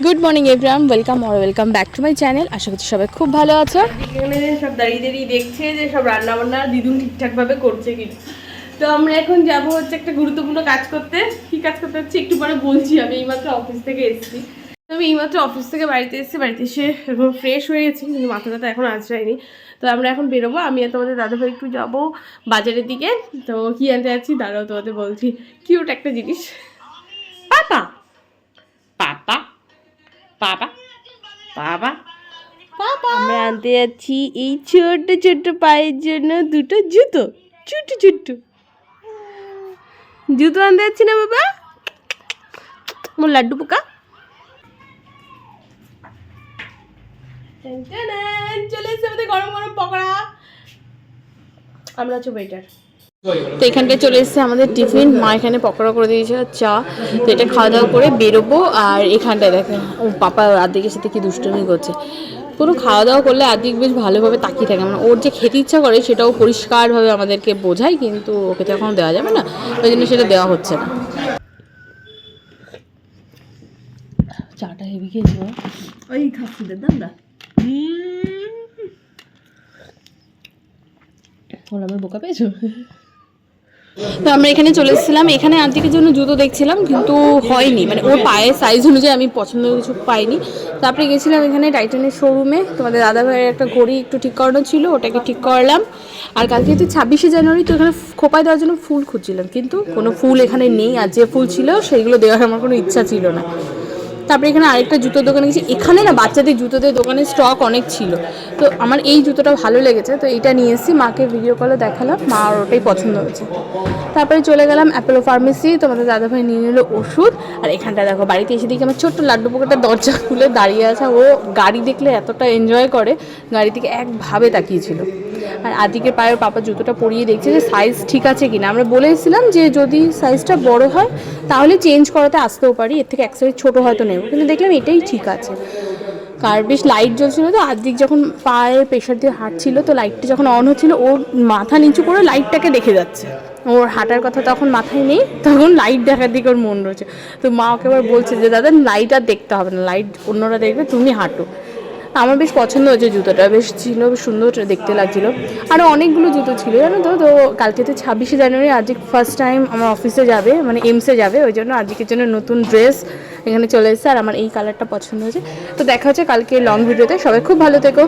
Good morning everyone, welcome back to my channel. আশা করছি সবাই খুব ভালো আছো। এখানে সব দাঁড়িয়ে দাঁড়িয়ে দেখছে যে সব রান্না বান্না দিদুন ঠিকঠাকভাবে করছে কিনা। তো আমরা এখন যাব হচ্ছে একটা গুরুত্বপূর্ণ কাজ করতে। কি কাজ করতে হচ্ছে একটু পরে বলছি। আমি এইমাত্র অফিস থেকে এসেছি। আমি এইমাত্র অফিস থেকে বাড়িতে এসে এখন ফ্রেশ হয়ে গেছি, কিন্তু মাথা ব্যথা এখন আঁচড়ায়নি। তো আমরা এখন বেরোবো। আমি আর তোমাদের দাদাভাই একটু যাবো বাজারের দিকে। তো কি আনতে যাচ্ছি দাঁড়াও তোমাদের বলছি। কিউট একটা জিনিস। পাপা পাপা পাপা পাপা পাপা আমরা আনতে যাচ্ছি এই ছোট্ট ছোট্ট পায়ের জন্য দুটো জুতো। ছোট্ট ছোট্ট জুতো আনতে যাচ্ছি না বাবা, মোর লাড্ডু পোকা। চলে এসেছে আমাদের গরম গরম পকোড়া। আমরা হচ্ছে ওয়েটার। তো এখানটায় চলে এসেছে আমাদের টিফিন। মা এখানে পকোড়া করে দিয়েছে আর চা। তো এটা খাওয়া দাওয়া করে বেরোবো। আর এখানটায় দেখে ও পাপা আদিকের সাথে কি দুষ্টুমি করছে। কোনো খাওয়া দাওয়া করলে আদিক বেশ ভালোভাবে তাকিয়ে থাকে, মানে ওর যে খেতে ইচ্ছা করে সেটাও পরিষ্কারভাবে আমাদেরকে বোঝায়, কিন্তু ওকে তো এখন দেওয়া যাবে না, ওই জন্য সেটা দেওয়া হচ্ছে না। চাটা হেভি খেয়েছি ওই খাচ্ছি দাম না আমার বোকা পেয়েছো। তো আমরা এখানে চলে এসেছিলাম। এখানে আন্টিকের জন্য জুতো দেখছিলাম, কিন্তু হয়নি, মানে ওর পায়ের সাইজ অনুযায়ী আমি পছন্দের কিছু পাইনি। তারপরে গেছিলাম এখানে টাইটানের শোরুমে। তোমাদের দাদাভাইয়ের একটা ঘড়ি একটু ঠিক করানো ছিল, ওটাকে ঠিক করলাম। আর কালকে হচ্ছে 26শে জানুয়ারি, তো এখানে খোপায় দেওয়ার জন্য ফুল খুঁজছিলাম, কিন্তু কোনো ফুল এখানে নেই। আর যে ফুল ছিল সেইগুলো দেওয়ার আমার কোনো ইচ্ছা ছিল না। তারপরে এখানে আরেকটা জুতোর দোকানে গেছি। এখানে না বাচ্চাদের জুতোদের দোকানে স্টক অনেক ছিল, তো আমার এই জুতোটা ভালো লেগেছে, তো এইটা নিয়ে এসেছি। মাকে ভিডিও কলে দেখালাম, মা ওটাই পছন্দ হয়েছে। তারপরে চলে গেলাম অ্যাপোলো ফার্মেসি। তোমাদের দাদাভাই নিয়ে নিল ওষুধ। আর এখানটা দেখো, বাড়িতে এসে দেখি আমার ছোট্ট লাড্ডু পোকাটা দরজা খুলে দাঁড়িয়ে আছে। ও গাড়ি দেখলে এতটা এনজয় করে, গাড়ি থেকে একভাবে তাকিয়েছিল। আর আদিকের পায়ের পাপা জুতোটা পরিয়ে দেখছে যে সাইজ ঠিক আছে কিনা। আমরা বলে এসেছিলাম যে যদি সাইজটা বড় হয় তাহলে চেঞ্জ করাতে আসতেও পারি, এর থেকে এক সাইজ ছোটো হয়তো নেব, কিন্তু দেখলাম এটাই ঠিক আছে। কার বেশ লাইট জ্বলছিল, তো আদিক যখন পায়ের প্রেশার দিয়ে হাঁটছিল, তো লাইটটা যখন অন হচ্ছিল ওর মাথা নিচু করে লাইটটাকে দেখে যাচ্ছে। ওর হাঁটার কথা তখন মাথায় নেই, তখন লাইট দেখার দিকে ওর মন রয়েছে। তো মা ওকে এবার বলছে যে দাদা লাইট আর দেখতে হবে না, লাইট অন্যরা দেখবে, তুমি হাঁটো। আমার বেশ পছন্দ হয়েছে জুতোটা, বেশ ছিল, বেশ সুন্দর দেখতে লাগছিল। আরও অনেকগুলো জুতো ছিল জানো তো। তো কালকে তো 26শে জানুয়ারি, আজকে ফার্স্ট টাইম আমার অফিসে যাবে, মানে এমসে যাবে, ওই জন্য আজকের জন্য নতুন ড্রেস এখানে চলে এসেছে। আর আমার এই কালারটা পছন্দ হয়েছে। তো দেখা হচ্ছে কালকে লং ভিডিওতে। সবাই খুব ভালো থেকো।